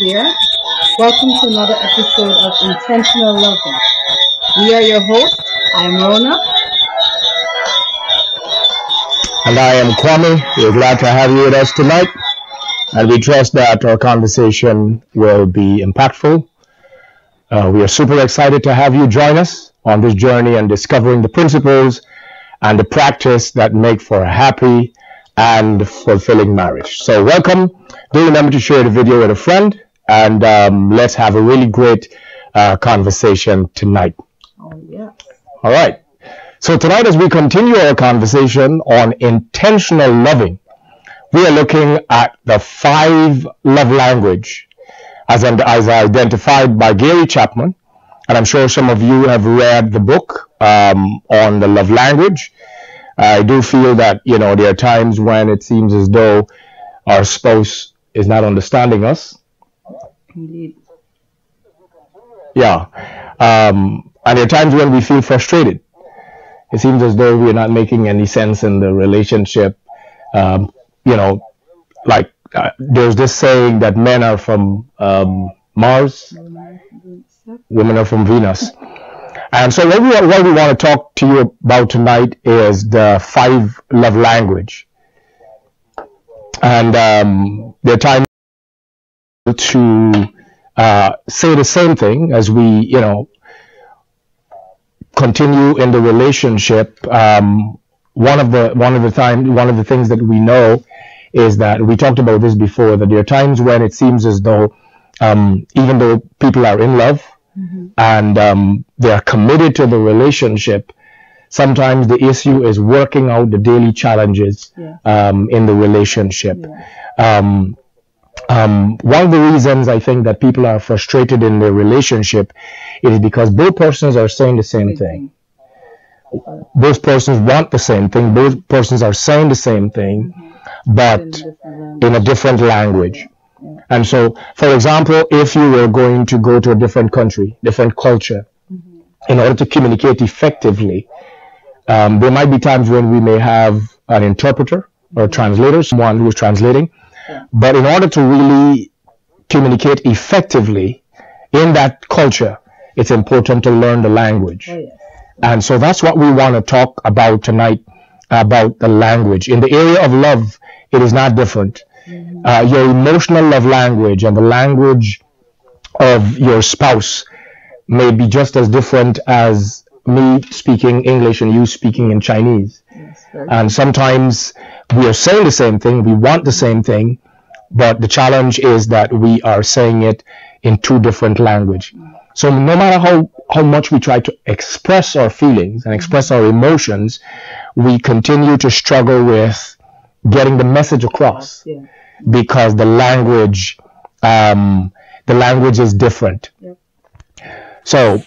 dear. Welcome to another episode of Intentional Loving. We are your hosts. I'm Rona. And I am Kwame. We're glad to have you with us tonight. And we trust that our conversation will be impactful. We are super excited to have you join us on this journey and discovering the principles and the practice that make for a happy and fulfilling marriage. So welcome. Do remember to share the video with a friend, and let's have a really great conversation tonight. Oh, yeah. All right. So tonight, as we continue our conversation on intentional loving, we are looking at the 5 love language as identified by Gary Chapman. And I'm sure some of you have read the book on the love language. I do feel that, there are times when it seems as though our spouse is not understanding us. Indeed. Yeah. And there are times when we feel frustrated. It seems as though we're not making any sense in the relationship. There's this saying that men are from Mars, women are from Venus. And so what we want to talk to you about tonight is the 5 love language. And there are times to say the same thing as we, continue in the relationship. One of the things that we know is that we talked about this before, that there are times when it seems as though even though people are in love, and they are committed to the relationship, sometimes the issue is working out the daily challenges in the relationship. One of the reasons I think that people are frustrated in their relationship is because both persons are saying the same thing. Both persons want the same thing. Both persons are saying the same thing, but in a different language. And so, for example, if you were going to go to a different country, different culture, in order to communicate effectively, there might be times when we may have an interpreter or a translator, someone who is translating. But in order to really communicate effectively in that culture, it's important to learn the language. And so that's what we want to talk about tonight, about the language. In the area of love, it is not different. Your emotional love language and the language of your spouse may be just as different as me speaking English and you speaking in Chinese. And sometimes we are saying the same thing, we want the same thing, but the challenge is that we are saying it in 2 different languages. So no matter how much we try to express our feelings and express our emotions, we continue to struggle with getting the message across because the language is different. So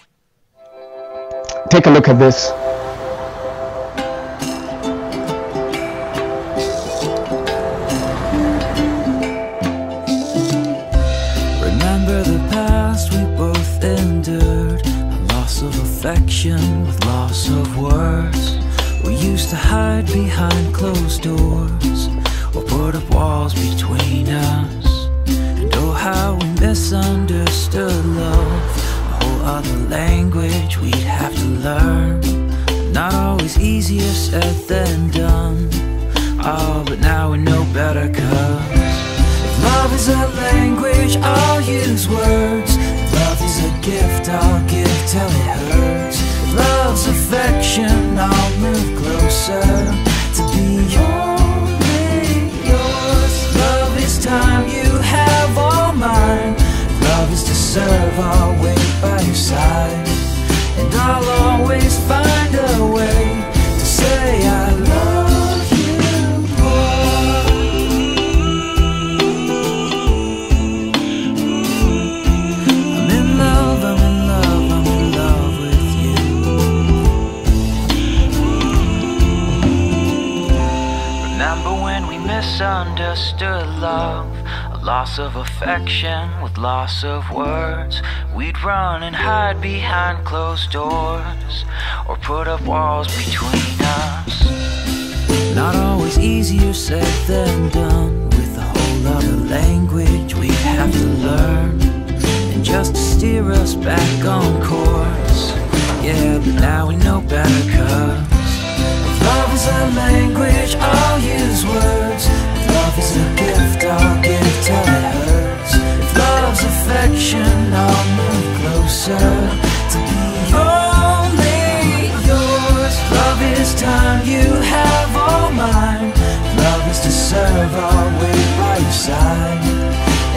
take a look at this. Remember the past we both endured, a loss of affection with loss of words. We used to hide behind closed doors or put up walls between us. And oh, how we misunderstood love, a whole other language we'd have to learn. Not always easier said than done. Oh, but now we know better, 'cause if love is a language, I'll use words. If love is a gift, I'll give till it hurts. If love's affection, I'll move closer to be only yours. Love is time, you have all mine. Love is to serve, I'll wait by your side. And I'll always find a way to say I love you more. I'm in love, I'm in love, I'm in love with you. Remember when we misunderstood love, a loss of affection with loss of words. We'd run and hide behind closed doors or put up walls between us. Not always easier said than done, with a whole other language we have have to learn, and just to steer us back on course. Yeah, but now we know better, 'cause if love is a language, I'll use words. If love is a gift, I'll give till it hurts. If love's affection, I'll move closer to be only yours. Love is time, you have all mine. Love is to serve, I'll wait by your side.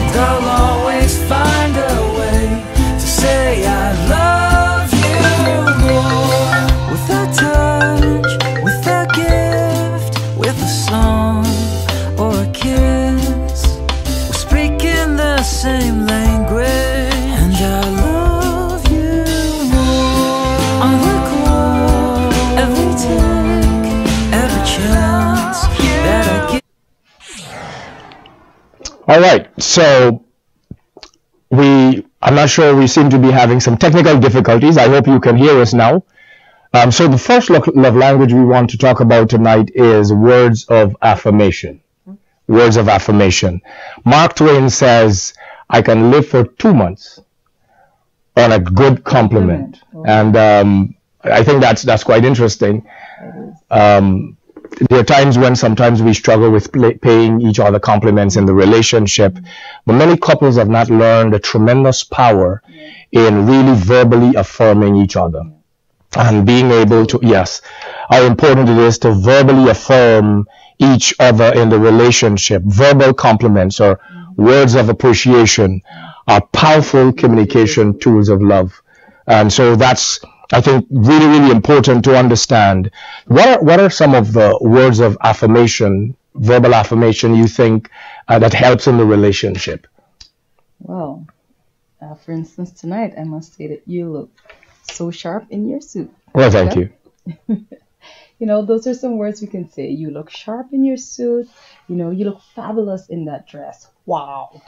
And I'll always find a way to say I love you more. With a touch, with a gift, with a song or a kiss, we're speaking the same language. And I love you more. On the call, every take, every chance that I get. All right, so I'm not sure, we seem to be having some technical difficulties. I hope you can hear us now. So the first love language we want to talk about tonight is words of affirmation. Words of affirmation. Mark Twain says, I can live for 2 months on a good compliment. And I think that's quite interesting. There are times when sometimes we struggle with paying each other compliments in the relationship, but many couples have not learned the tremendous power in really verbally affirming each other and being able to, yes, how important it is to verbally affirm each other in the relationship. Verbal compliments or words of appreciation are powerful communication tools of love. And so that's, I think, really, really important to understand. What are some of the words of affirmation, verbal affirmation, you think that helps in the relationship? Well, for instance, tonight I must say that you look so sharp in your suit. Well, thank you. You know, those are some words we can say. You look sharp in your suit. You know, you look fabulous in that dress. Wow.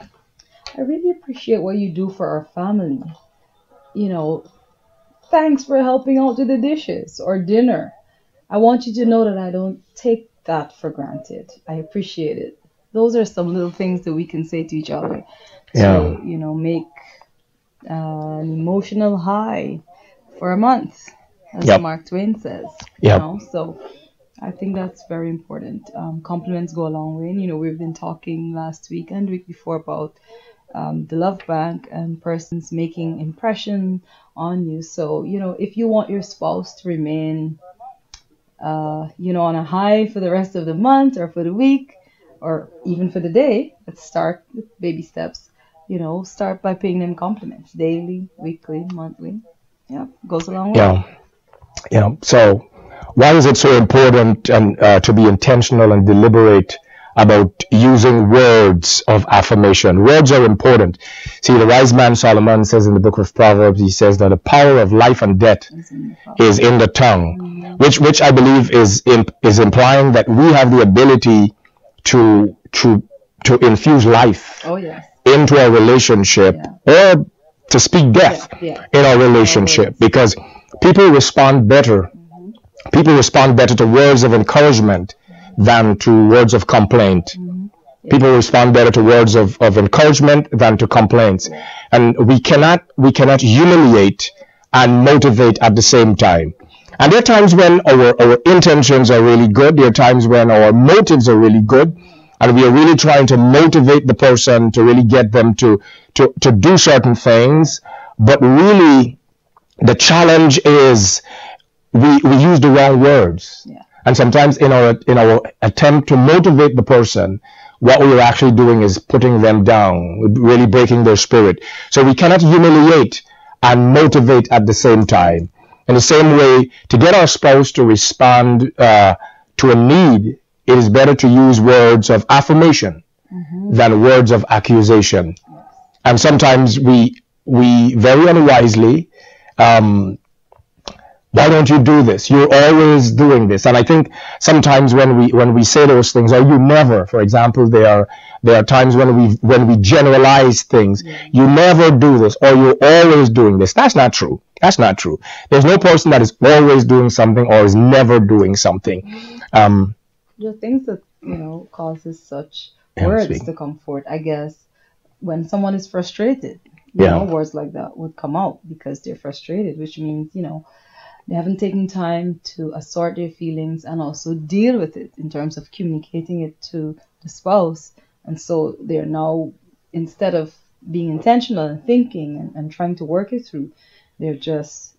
I really appreciate what you do for our family. You know, thanks for helping out with the dishes or dinner. I want you to know that I don't take that for granted. I appreciate it. Those are some little things that we can say to each other to, you know, make an emotional high for a month, as Mark Twain says. You know, so I think that's very important. Compliments go a long way. And, you know, we've been talking last week and the week before about the love bank and persons making impression on you. So, you know, if you want your spouse to remain, you know, on a high for the rest of the month or for the week or even for the day, let's start with baby steps. You know, start by paying them compliments daily, weekly, monthly. Yeah, goes a long way. Yeah. So why is it so important and to be intentional and deliberate about using words of affirmation? Words are important. See, the wise man Solomon says in the book of Proverbs, he says that the power of life and death is in the tongue, which I believe is implying that we have the ability to infuse life into our relationship or to speak death in our relationship, because people respond better. People respond better to words of encouragement than to words of complaint. People respond better to words of encouragement than to complaints. And we cannot humiliate and motivate at the same time. And there are times when our intentions are really good. There are times when our motives are really good. And we are really trying to motivate the person to really get them to do certain things. But really, the challenge is we use the wrong words. And sometimes in our attempt to motivate the person, what we're actually doing is putting them down, really breaking their spirit. So we cannot humiliate and motivate at the same time. In the same way, to get our spouse to respond to a need, it is better to use words of affirmation than words of accusation. And sometimes we very unwisely, why don't you do this? You're always doing this. And I think sometimes when we say those things, or you never, for example, there are times when we generalize things. You never do this, or you're always doing this. That's not true. That's not true. There's no person that is always doing something or is never doing something. The things that, you know, causes such words to come forth, I guess, when someone is frustrated, words like that would come out because they're frustrated, which means, they haven't taken time to assort their feelings and also deal with it in terms of communicating it to the spouse. And so they're now, instead of being intentional and thinking and trying to work it through, they're just,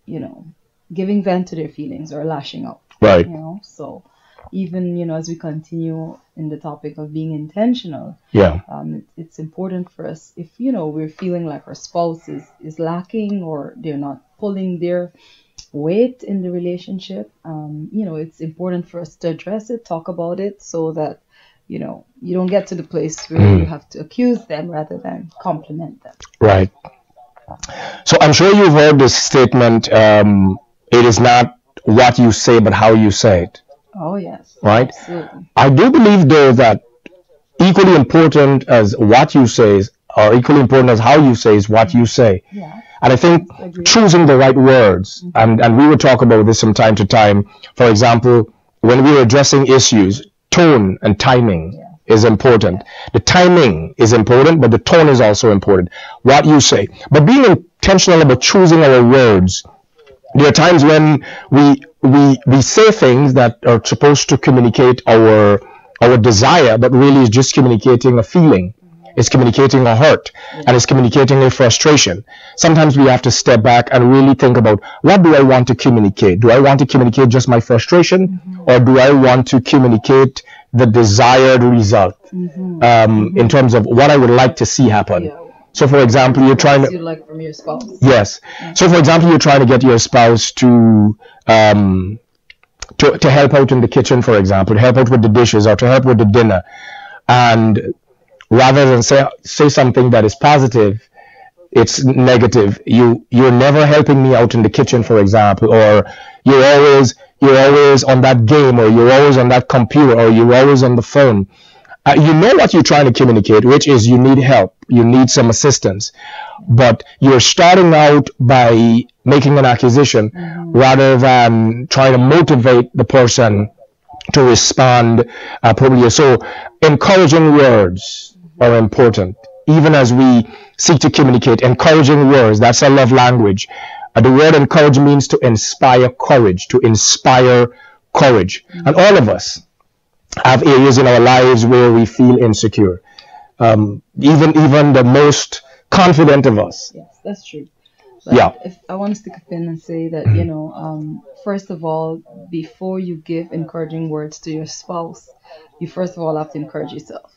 giving vent to their feelings or lashing out. Right. So even, as we continue in the topic of being intentional, it's important for us if, we're feeling like our spouse is lacking or they're not pulling their weight in the relationship, it's important for us to address it, talk about it, so that, you don't get to the place where you have to accuse them rather than compliment them. Right. So I'm sure you've heard this statement, it is not what you say, but how you say it. Oh, yes. Right? Absolutely. I do believe, though, that equally important as what you say is, or equally important as how you say is what you say. Yeah. And I think choosing the right words, and we would talk about this from time to time. For example, when we are addressing issues, tone and timing is important. The timing is important, but the tone is also important. What you say. But being intentional about choosing our words, there are times when we say things that are supposed to communicate our desire, but really is just communicating a feeling. It's communicating a hurt, and it's communicating a frustration. Sometimes we have to step back and really think about, what do I want to communicate? Do I want to communicate just my frustration, or do I want to communicate the desired result in terms of what I would like to see happen? Yeah. So, for example, you're trying to... you like from your spouse. Yes. So, for example, you're trying to get your spouse to help out in the kitchen, for example, to help out with the dishes or to help with the dinner, and rather than say something that is positive, it's negative. You're never helping me out in the kitchen, for example, or you're always on that game, or you're always on that computer, or you're always on the phone. You know what you're trying to communicate, which is you need help, you need some assistance, but you're starting out by making an accusation rather than trying to motivate the person to respond appropriately. So encouraging words are important, even as we seek to communicate. Encouraging words, that's a love language. The word encourage means to inspire courage, and all of us have areas in our lives where we feel insecure. Even the most confident of us. Yes, that's true. But if I want to stick a pin and say that, first of all, before you give encouraging words to your spouse, you first of all have to encourage yourself.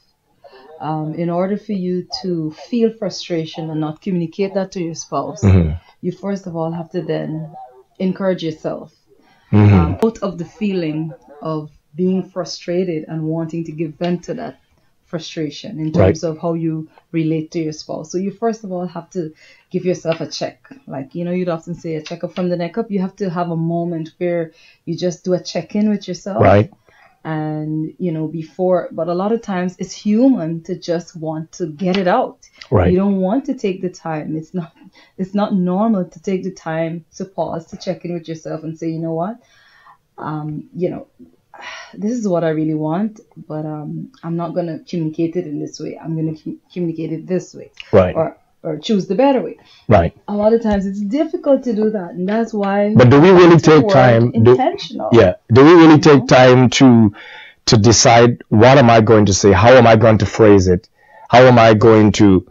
In order for you to feel frustration and not communicate that to your spouse, you first of all have to then encourage yourself. Out of the feeling of being frustrated and wanting to give vent to that frustration in terms of how you relate to your spouse. So you first of all have to give yourself a check. Like, you'd often say a checkup from the neck up. You have to have a moment where you just do a check-in with yourself. Right. And, but a lot of times it's human to just want to get it out. Right. You don't want to take the time. It's not normal to take the time to pause, to check in with yourself and say, you know what? This is what I really want, but I'm not going to communicate it in this way. I'm going to communicate it this way. Right. Or choose the better way. Right. A lot of times it's difficult to do that, and that's why. But do we really take time? Intentional. Do we really take time to decide what am I going to say? How am I going to phrase it? How am I going to?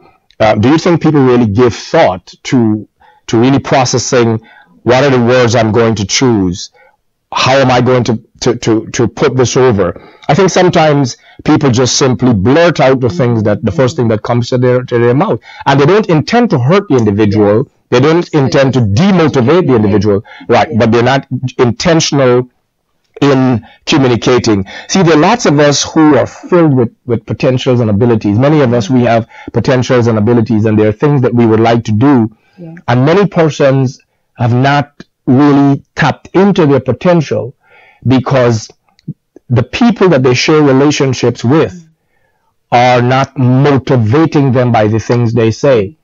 Do you think people really give thought to really processing what are the words I'm going to choose? How am I going to put this over? I think sometimes people just simply blurt out the first thing that comes to their mouth, and they don't intend to hurt the individual. They don't intend to demotivate the individual, right? But they're not intentional in communicating. See, there are lots of us who are filled with potentials and abilities. Many of us, we have potentials and abilities, and there are things that we would like to do, and many persons have not really tapped into their potential because the people that they share relationships with are not motivating them by the things they say.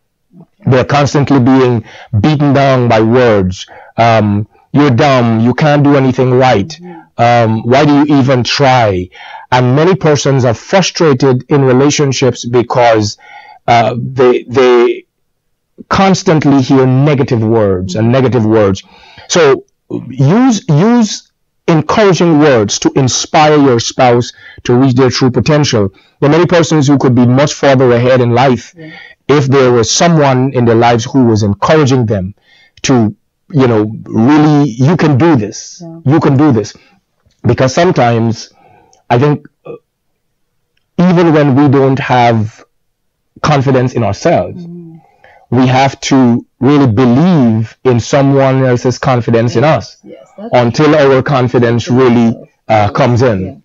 They're constantly being beaten down by words. You're dumb. You can't do anything right. Why do you even try? And many persons are frustrated in relationships because they constantly hear negative words and negative words. So use encouraging words to inspire your spouse to reach their true potential. There are many persons who could be much further ahead in life if there was someone in their lives who was encouraging them to, really, you can do this. You can do this. Because sometimes I think even when we don't have confidence in ourselves, we have to really believe in someone else's confidence in us until our confidence really comes in,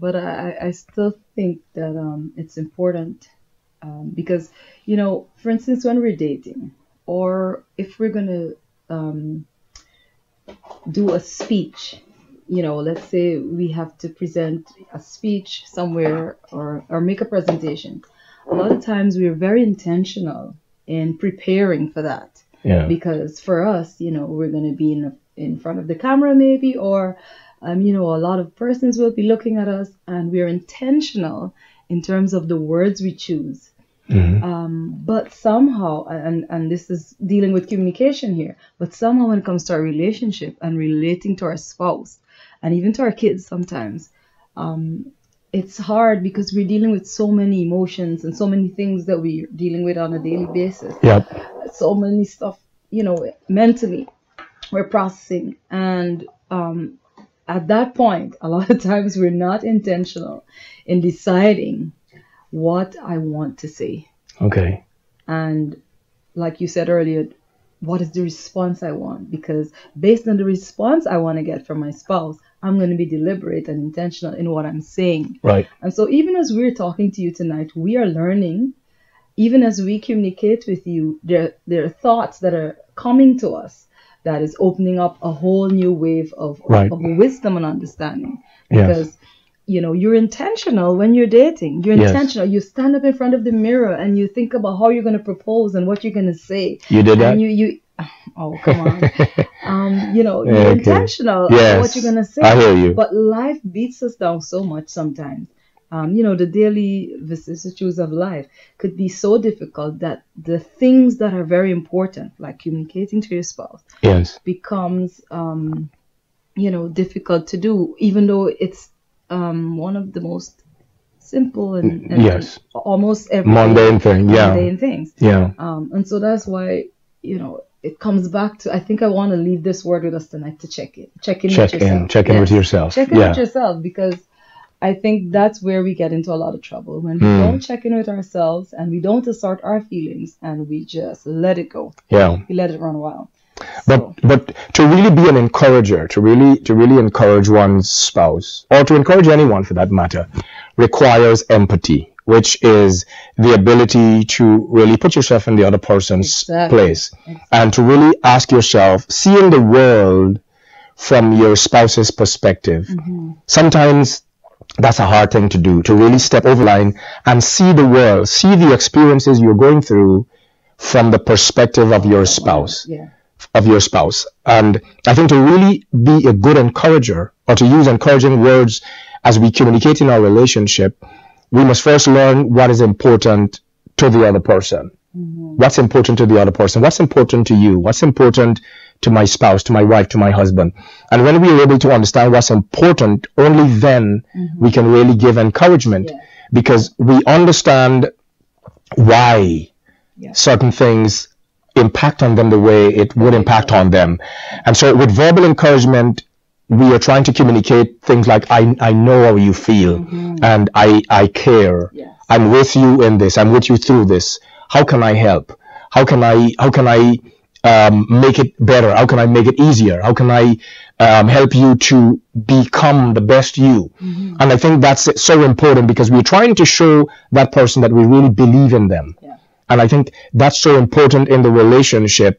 But I still think that it's important because, for instance, when we're dating or if we're going to do a speech, let's say we have to present a speech somewhere or make a presentation. A lot of times we're very intentional in preparing for that. Because for us, we're going to be in front of the camera maybe, or, a lot of persons will be looking at us, and we're intentional in terms of the words we choose. But somehow, and this is dealing with communication here, but somehow when it comes to our relationship and relating to our spouse and even to our kids sometimes, it's hard because we're dealing with so many emotions and so many things that we're dealing with on a daily basis. So many stuff, mentally we're processing. And at that point, a lot of times we're not intentional in deciding what I want to say. Okay. And like you said earlier, what is the response I want? Because based on the response I want to get from my spouse, I'm going to be deliberate and intentional in what I'm saying. Right. And so even as we're talking to you tonight, we are learning. Even as we communicate with you, there are thoughts that are coming to us that is opening up a whole new wave of wisdom and understanding. Because you're intentional when you're dating. You're intentional. You stand up in front of the mirror and you think about how you're going to propose and what you're going to say. You did that? And you oh, come on. You're intentional about what you're going to say. I hear you. But life beats us down so much sometimes. The daily vicissitudes of life could be so difficult that the things that are very important, like communicating to your spouse, becomes, difficult to do, even though it's one of the most simple and almost mundane things. Yeah. And so that's why, it comes back to, I think I want to leave this word with us tonight to check in with yourself. Check in with yourself. Check in with yourself, because I think that's where we get into a lot of trouble, when we don't check in with ourselves and we don't assert our feelings and we just let it go. We let it run wild. But to really be an encourager, to really encourage one's spouse, or to encourage anyone for that matter, requires empathy, which is the ability to really put yourself in the other person's place, and to really ask yourself, seeing the world from your spouse's perspective. Sometimes that's a hard thing to do, to really step over the line and see the world, see the experiences you're going through from the perspective of your spouse. And I think to really be a good encourager, or to use encouraging words as we communicate in our relationship, we must first learn what is important to the other person. What's important to the other person? What's important to you? What's important to my spouse, to my wife, to my husband? And when we are able to understand what's important, only then we can really give encouragement, because we understand why certain things impact on them the way it would impact on them. And so with verbal encouragement, we are trying to communicate things like, I know how you feel, and I care. I'm with you in this. I'm with you through this. How can I help? How can I make it better? How can I make it easier? How can I help you to become the best you? And I think that's so important, because we're trying to show that person that we really believe in them. And I think that's so important in the relationship,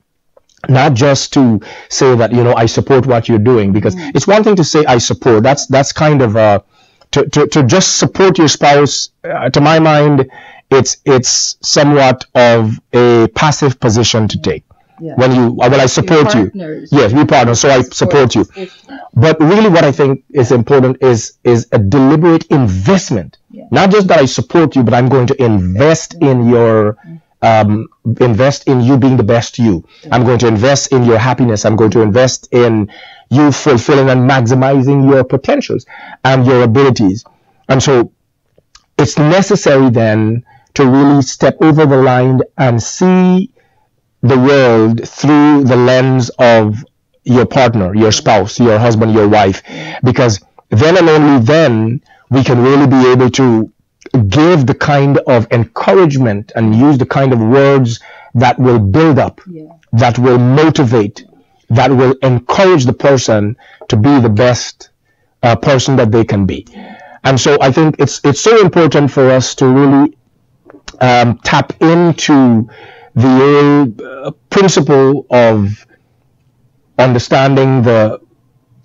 not just to say that, I support what you're doing, because it's one thing to say I support. That's kind of to just support your spouse. To my mind, it's somewhat of a passive position to take. Yeah. when I support you. Partners. Yes, we partner, so I support you. But really what I think is important is a deliberate investment. Yeah. Not just that I support you, but I'm going to invest in your invest in you being the best you. I'm going to invest in your happiness. I'm going to invest in you fulfilling and maximizing your potentials and your abilities. And so it's necessary then to really step over the line and see the world through the lens of your partner, your spouse, your husband, your wife, because then and only then we can really be able to give the kind of encouragement and use the kind of words that will build up, that will motivate, that will encourage the person to be the best person that they can be. And so I think it's so important for us to really tap into the principle of understanding the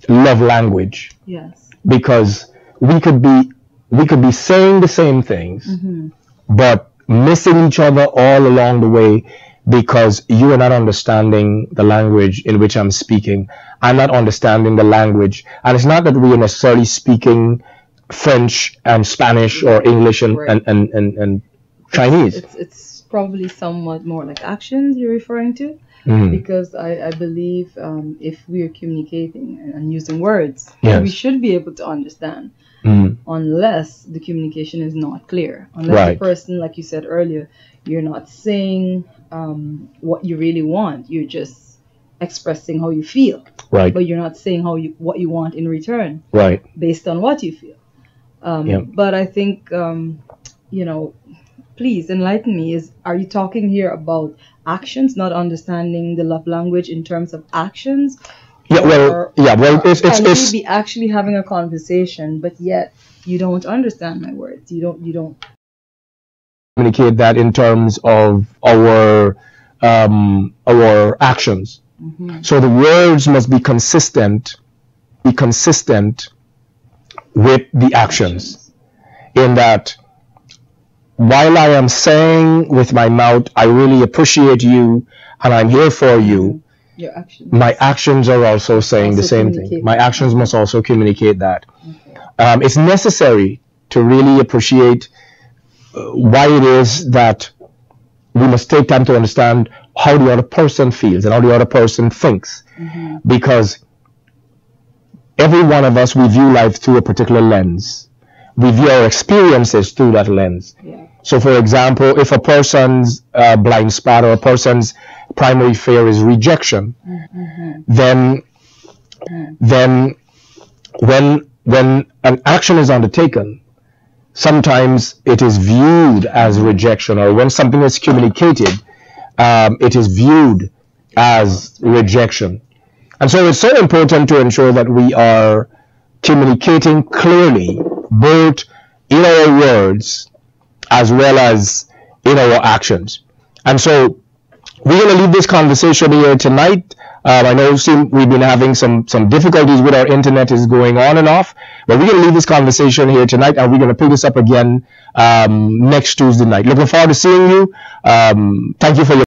love language. Yes. Because we could be saying the same things, but missing each other all along the way because you are not understanding the language in which I'm speaking. I'm not understanding the language. And it's not that we are necessarily speaking French and Spanish or English and Chinese. It's probably somewhat more like actions you're referring to, because I believe if we are communicating and using words, we should be able to understand, unless the communication is not clear. Unless the person, like you said earlier, you're not saying what you really want. You're just expressing how you feel, but you're not saying what you want in return, based on what you feel. But I think please enlighten me. Are you talking here about actions, not understanding the love language in terms of actions? It's be actually having a conversation, but yet you don't understand my words. You don't communicate that in terms of our actions. So the words must be consistent with the actions, in that while I am saying with my mouth, I really appreciate you and I'm here for you, your actions. My actions are also saying the same thing. My actions must also communicate that. It's necessary to really appreciate why it is that we must take time to understand how the other person feels and how the other person thinks, because every one of us, we view life through a particular lens. We view our experiences through that lens. So, for example, if a person's blind spot or a person's primary fear is rejection, then when an action is undertaken, sometimes it is viewed as rejection, or when something is communicated, it is viewed as rejection. And so it's so important to ensure that we are communicating clearly, both in our words as well as in our actions. And so we're going to leave this conversation here tonight. I know we've been having some difficulties with our internet, is going on and off, but we're going to leave this conversation here tonight, and we're going to pick this up again next Tuesday night. Looking forward to seeing you. Thank you for your